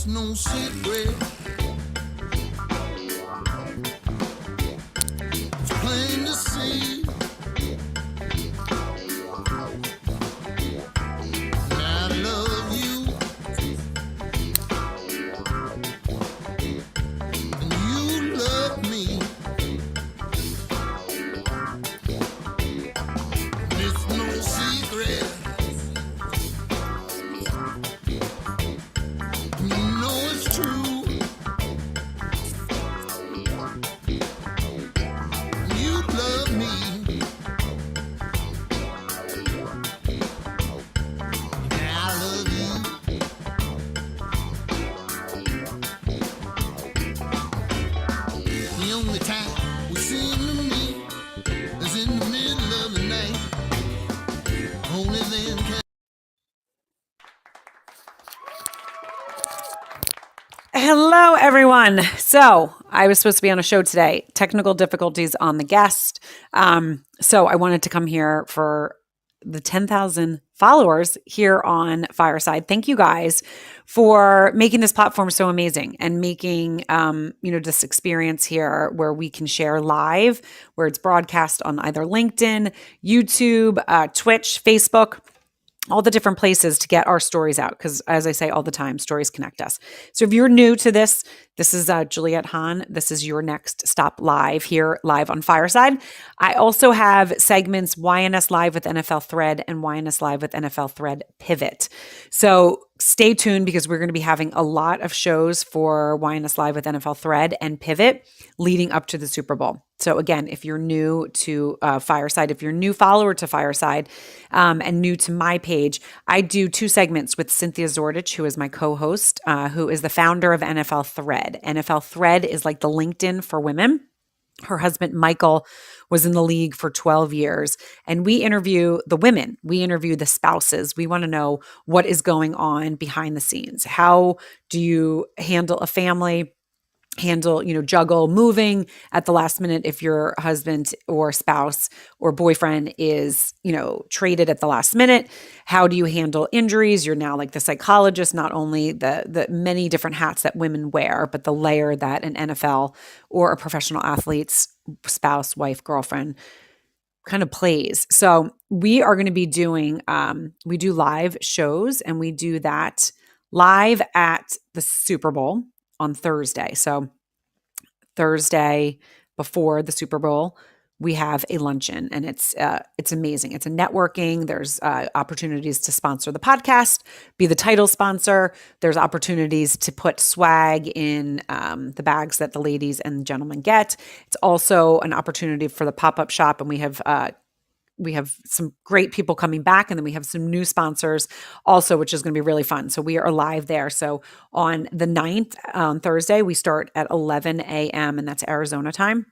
It's no secret. It's plain to see. I love you, and you love me. It's no secret. You know it's true. You love me. I love you. The only time we seem to meet is in the middle of the night. Only then can. Hello, everyone. So I was supposed to be on a show today. Technical difficulties on the guest. So I wanted to come here for the 10,000 followers here on Fireside. Thank you guys for making this platform so amazing and making, this experience here where we can share live, where it's broadcast on either LinkedIn, YouTube, Twitch, Facebook, all the different places to get our stories out. Because as I say all the time, stories connect us. So if you're new to this is Juliette Hahn. This is your next stop live here, live on Fireside. I also have segments YNS Live with NFL Thread and YNS Live with NFL Thread Pivot. So stay tuned because we're going to be having a lot of shows for YNS Live with NFL Thread and Pivot leading up to the Super Bowl. So again, if you're new to Fireside, if you're a new follower to Fireside and new to my page, I do two segments with Cynthia Zordich, who is my co-host, who is the founder of NFL Thread. NFL Thread is like the LinkedIn for women. Her husband, Michael, was in the league for 12 years. And we interview the women. We interview the spouses. We want to know what is going on behind the scenes. How do you handle a family? Juggle moving at the last minute if your husband or spouse or boyfriend is, traded at the last minute. How do you handle injuries? You're now like the psychologist, not only the many different hats that women wear, but the layer that an NFL or a professional athlete's spouse, wife, girlfriend kind of plays. So we are going to be doing, we do live shows, and we do that live at the Super Bowl on Thursday. So Thursday before the Super Bowl, we have a luncheon, and it's amazing. It's a networking. There's opportunities to sponsor the podcast, be the title sponsor. There's opportunities to put swag in the bags that the ladies and gentlemen get. It's also an opportunity for the pop-up shop, and we have some great people coming back, and then we have some new sponsors also, which is going to be really fun. So we are live there. So on the 9th, on Thursday, we start at 11 a.m. and that's Arizona time.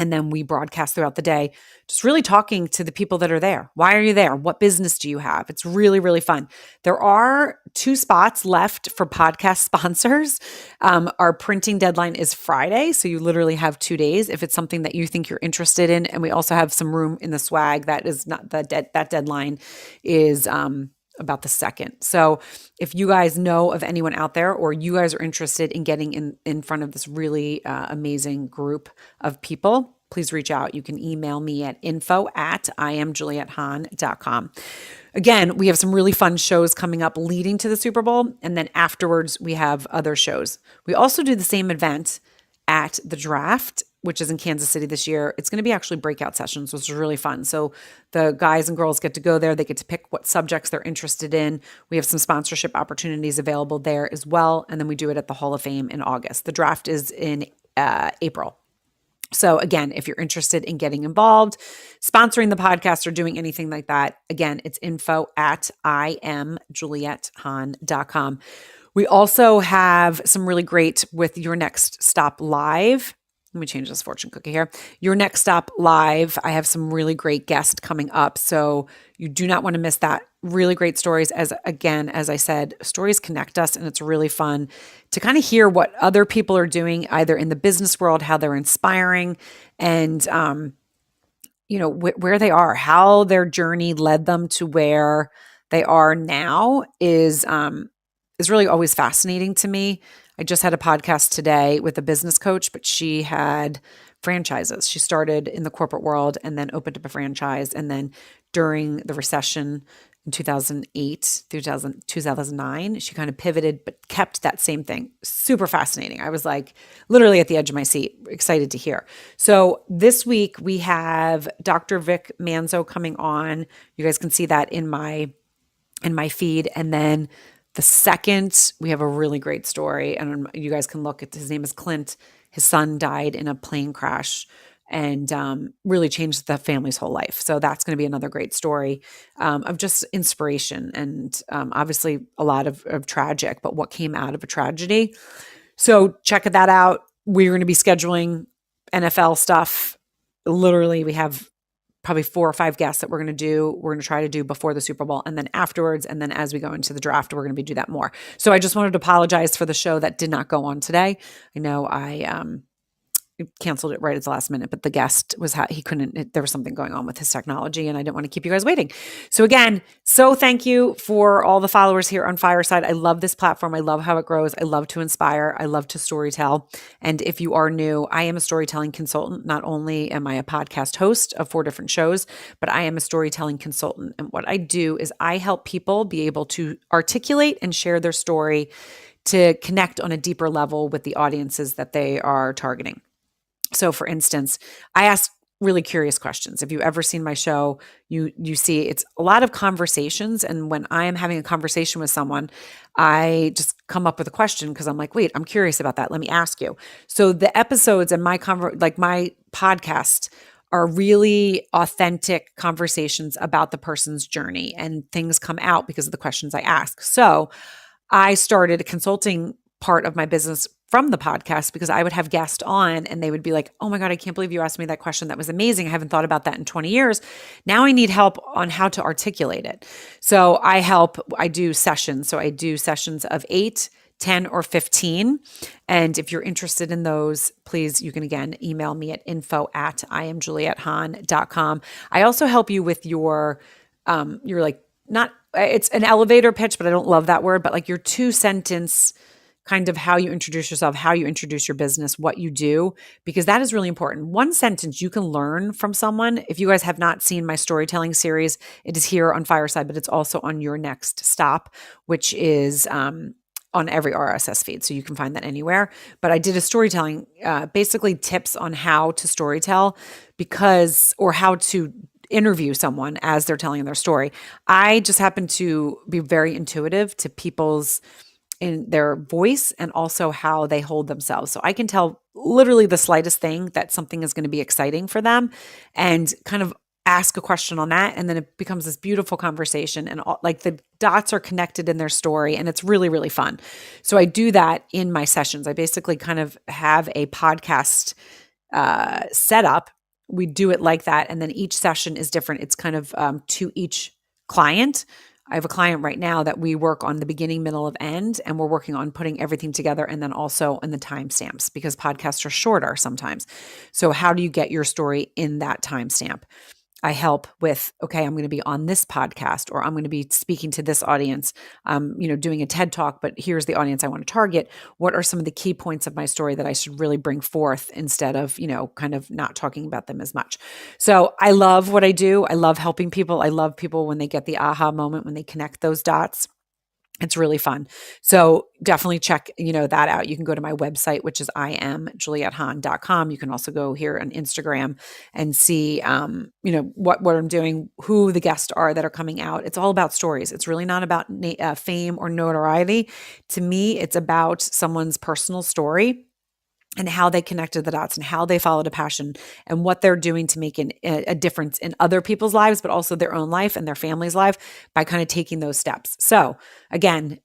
And then we broadcast throughout the day, just really talking to the people that are there. Why are you there? What business do you have? It's really, really fun. There are 2 spots left for podcast sponsors. Our printing deadline is Friday, so you literally have 2 days if it's something that you think you're interested in. And we also have some room in the swag. That is not that deadline is about the 2nd. So if you guys know of anyone out there, or you guys are interested in getting in front of this really amazing group of people, please reach out. You can email me at info@IamJulietteHahn.com. Again, we have some really fun shows coming up leading to the Super Bowl. And then afterwards, we have other shows. We also do the same event at the Draft, which is in Kansas City this year. It's going to be actually breakout sessions, which is really fun. So the guys and girls get to go there. They get to pick what subjects they're interested in. We have some sponsorship opportunities available there as well. And then we do it at the Hall of Fame in August. The Draft is in April. So again, if you're interested in getting involved, sponsoring the podcast, or doing anything like that, again, it's info@IamJulietteHahn.com. We also have some really great with Your Next Stop Live. Let me change this fortune cookie here. Your Next Stop Live. I have some really great guests coming up. So you do not want to miss that. Really great stories. As I said, stories connect us, and it's really fun to kind of hear what other people are doing, either in the business world, how they're inspiring, and where they are, how their journey led them to where they are now is is really always fascinating to me. I just had a podcast today with a business coach, but she had franchises. She started in the corporate world and then opened up a franchise. And then during the recession in 2008 through 2009, she kind of pivoted, but kept that same thing. Super fascinating. I was like literally at the edge of my seat, excited to hear. So this week we have Dr. Vic Manzo coming on. You guys can see that in my feed. And then the second, we have a really great story, and you guys can look at, his name is Clint. His son died in a plane crash and really changed the family's whole life. So that's going to be another great story of just inspiration and obviously a lot of tragic, but what came out of a tragedy. So check that out. We're going to be scheduling NFL stuff. Literally, we have probably 4 or 5 guests that we're going to try to do before the Super Bowl and then afterwards. And then as we go into the draft, we're going to do that more. So I just wanted to apologize for the show that did not go on today. I know I canceled it right at the last minute, but the guest he couldn't, there was something going on with his technology and I didn't want to keep you guys waiting. So again, thank you for all the followers here on Fireside. I love this platform. I love how it grows. I love to inspire. I love to storytell. And if you are new, I am a storytelling consultant. Not only am I a podcast host of 4 different shows, but I am a storytelling consultant. And what I do is I help people be able to articulate and share their story to connect on a deeper level with the audiences that they are targeting. So for instance, I ask really curious questions. If you've ever seen my show, you see it's a lot of conversations. And when I am having a conversation with someone, I just come up with a question because I'm like, wait, I'm curious about that. Let me ask you. So the episodes and my podcast are really authentic conversations about the person's journey, and things come out because of the questions I ask. So I started a consulting part of my business from the podcast because I would have guests on and they would be like, oh my God, I can't believe you asked me that question. That was amazing. I haven't thought about that in 20 years. Now I need help on how to articulate it. So I do sessions. So I do sessions of 8, 10, or 15. And if you're interested in those, please, you can again email me at info@IamJulietteHahn.com. I also help you with your it's an elevator pitch, but I don't love that word, but like your 2-sentence kind of how you introduce yourself, how you introduce your business, what you do, because that is really important. 1 sentence you can learn from someone. If you guys have not seen my storytelling series, it is here on Fireside, but it's also on Your Next Stop, which is on every RSS feed. So you can find that anywhere. But I did a storytelling, basically tips on how to storytell or how to interview someone as they're telling their story. I just happen to be very intuitive to people's in their voice and also how they hold themselves. So I can tell literally the slightest thing that something is going to be exciting for them and kind of ask a question on that. And then it becomes this beautiful conversation and like the dots are connected in their story and it's really, really fun. So I do that in my sessions. I basically kind of have a podcast set up. We do it like that. And then each session is different. It's kind of to each client. I have a client right now that we work on the beginning, middle, of end, and we're working on putting everything together and then also in the timestamps because podcasts are shorter sometimes. So how do you get your story in that timestamp? I help with, okay, I'm going to be on this podcast or I'm going to be speaking to this audience, doing a TED Talk, but here's the audience I want to target. What are some of the key points of my story that I should really bring forth instead of, kind of not talking about them as much? So I love what I do. I love helping people. I love people when they get the aha moment, when they connect those dots. It's really fun. So definitely check, that out. You can go to my website, which is IamJulietteHahn.com. You can also go here on Instagram and see, what I'm doing, who the guests are that are coming out. It's all about stories. It's really not about fame or notoriety. To me, it's about someone's personal story and how they connected the dots and how they followed a passion and what they're doing to make a difference in other people's lives, but also their own life and their family's life by kind of taking those steps. So again,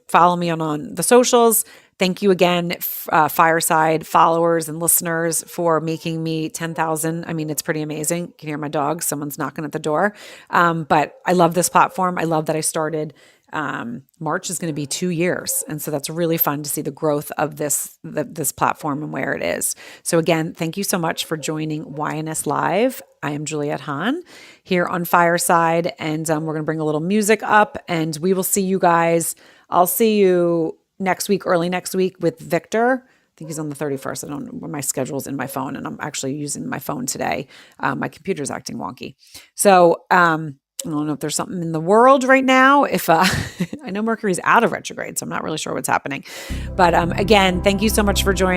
follow me on the socials. Thank you again, Fireside followers and listeners, for making me 10,000. I mean, it's pretty amazing. You can hear my dog. Someone's knocking at the door. But I love this platform. I love that I started March is going to be 2 years. And so that's really fun to see the growth of this platform and where it is. So again, thank you so much for joining YNS Live. I am Juliette Hahn here on Fireside, and we're going to bring a little music up, and we will see you guys. I'll see you next week, early next week, with Victor. I think he's on the 31st. I don't know where my schedule is in my phone, and I'm actually using my phone today. My computer's acting wonky. So I don't know if there's something in the world right now. If I know Mercury's out of retrograde, so I'm not really sure what's happening. But again, thank you so much for joining.